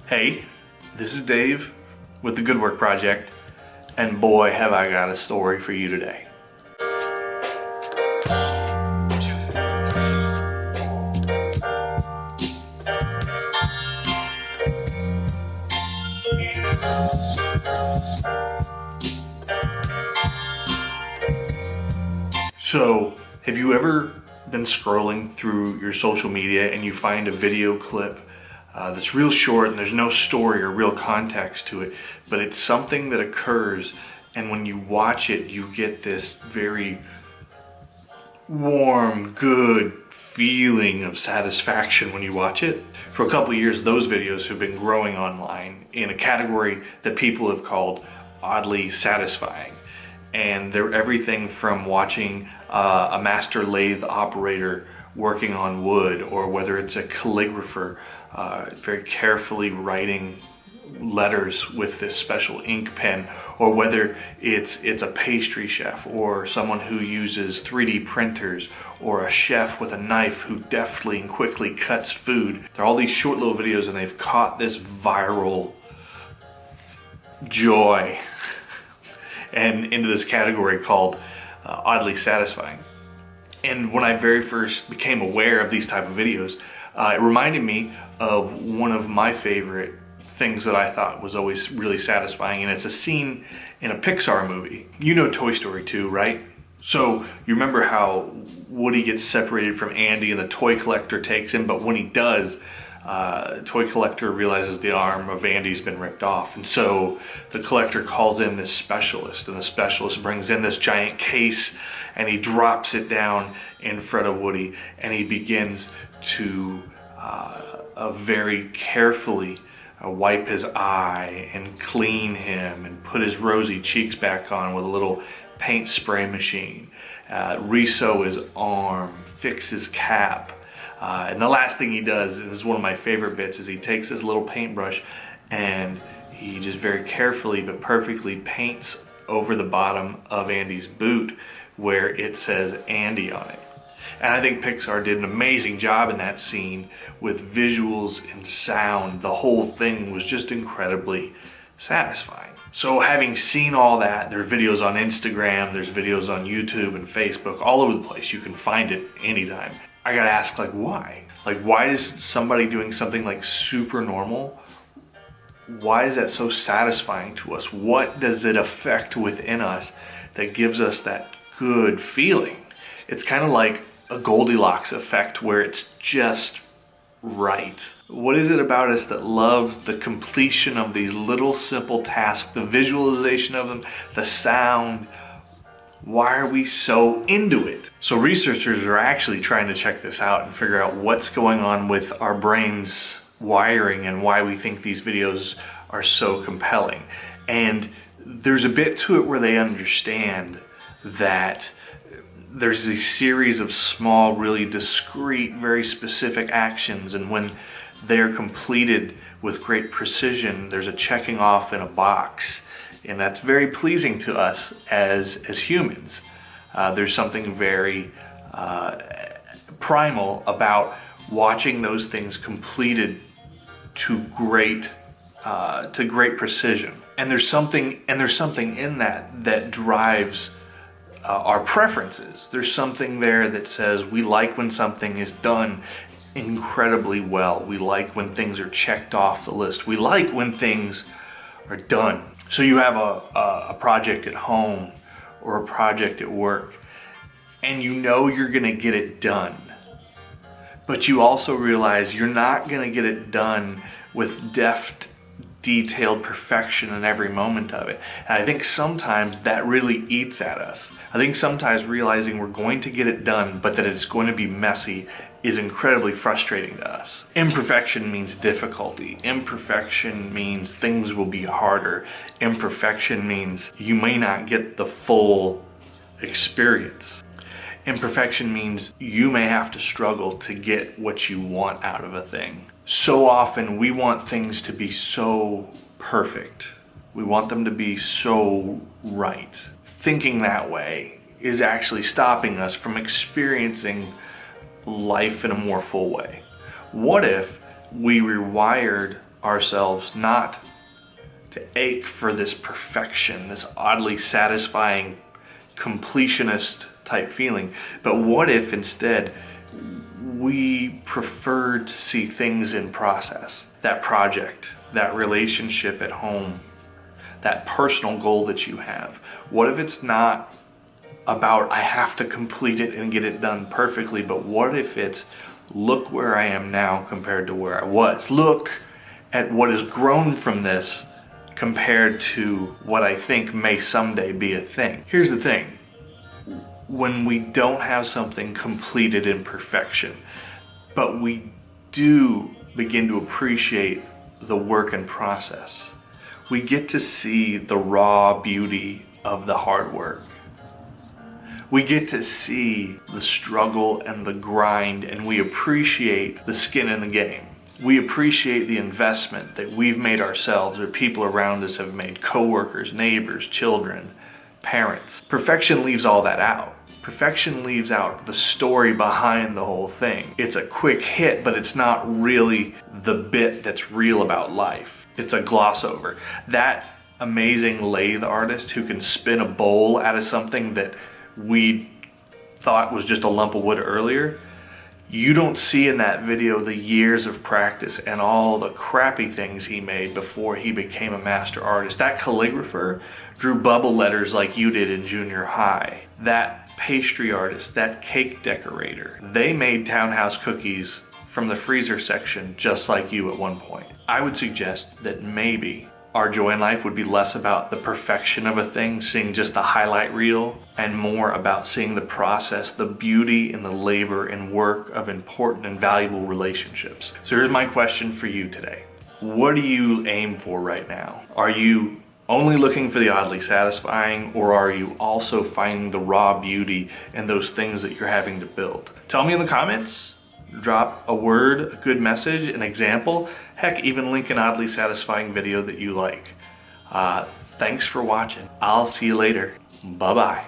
Hey, this is Dave with the Good Work Project, and boy have I got a story for you today. So, have you ever been scrolling through your social media and you find a video clip that's real short and there's no story or real context to it, but it's something that occurs, and when you watch it you get this very warm, good feeling of satisfaction when you watch it? For a couple of years, those videos have been growing online in a category that people have called oddly satisfying. And they're everything from watching a master lathe operator working on wood, or whether it's a calligrapher very carefully writing letters with this special ink pen, or whether it's a pastry chef or someone who uses 3D printers, or a chef with a knife who deftly and quickly cuts food. They're all these short little videos, and they've caught this viral joy and into this category called oddly satisfying. And when I very first became aware of these type of videos, it reminded me of one of my favorite things that I thought was always really satisfying, and it's a scene in a Pixar movie. You know Toy Story 2, right? So you remember how Woody gets separated from Andy and the toy collector takes him, but when he does, toy collector realizes the arm of Andy's been ripped off, and so the collector calls in this specialist, and the specialist brings in this giant case, and he drops it down in front of Woody, and he begins to very carefully wipe his eye and clean him and put his rosy cheeks back on with a little paint spray machine, re-sew his arm, fix his cap. And the last thing he does, and this is one of my favorite bits, is he takes his little paintbrush and he just very carefully but perfectly paints over the bottom of Andy's boot where it says Andy on it. And I think Pixar did an amazing job in that scene with visuals and sound. The whole thing was just incredibly satisfying. So having seen all that, there are videos on Instagram, there's videos on YouTube and Facebook, all over the place. You can find it anytime. I gotta ask, like, why? Like, why is somebody doing something like super normal, why is that so satisfying to us? What does it affect within us that gives us that good feeling? It's kind of like a Goldilocks effect where it's just right. What is it about us that loves the completion of these little simple tasks, the visualization of them, the sound? Why are we so into it? So researchers are actually trying to check this out and figure out what's going on with our brains wiring and why we think these videos are so compelling. And there's a bit to it where they understand that there's a series of small, really discrete, very specific actions, and when they're completed with great precision, there's a checking off in a box, and that's very pleasing to us as humans. There's something very primal about watching those things completed to great precision, and there's something in that drives our preferences. There's something there that says we like when something is done incredibly well. We like when things are checked off the list. We like when things are done. So you have a project at home or a project at work, and you know you're gonna get it done, but you also realize you're not gonna get it done with deft, detailed perfection in every moment of it. And I think sometimes that really eats at us. I think sometimes realizing we're going to get it done, but that it's going to be messy, is incredibly frustrating to us. Imperfection means difficulty. Imperfection means things will be harder. Imperfection means you may not get the full experience. Imperfection means you may have to struggle to get what you want out of a thing. So often we want things to be so perfect. We want them to be so right. Thinking that way is actually stopping us from experiencing life in a more full way. What if we rewired ourselves not to ache for this perfection, this oddly satisfying completionist type feeling, but what if instead we preferred to see things in process? That project, that relationship at home, that personal goal that you have. What if it's not about I have to complete it and get it done perfectly, but what if it's look where I am now compared to where I was? Look at what has grown from this compared to what I think may someday be a thing. Here's the thing. When we don't have something completed in perfection, but we do begin to appreciate the work and process, we get to see the raw beauty of the hard work. We get to see the struggle and the grind, and we appreciate the skin in the game. We appreciate the investment that we've made ourselves or people around us have made, coworkers, neighbors, children, parents. Perfection leaves all that out. Perfection leaves out the story behind the whole thing. It's a quick hit, but it's not really the bit that's real about life. It's a gloss over. That amazing lathe artist who can spin a bowl out of something that we thought was just a lump of wood earlier, you don't see in that video the years of practice and all the crappy things he made before he became a master artist. That calligrapher drew bubble letters like you did in junior high. That pastry artist, that cake decorator, they made townhouse cookies from the freezer section just like you at one point. I would suggest that maybe our joy in life would be less about the perfection of a thing, seeing just the highlight reel, and more about seeing the process, the beauty and the labor and work of important and valuable relationships. So here's my question for you today. What do you aim for right now? Are you only looking for the oddly satisfying, or are you also finding the raw beauty in those things that you're having to build? Tell me in the comments. Drop a word, a good message, an example, heck, even link an oddly satisfying video that you like. Thanks for watching. I'll see you later. Bye-bye.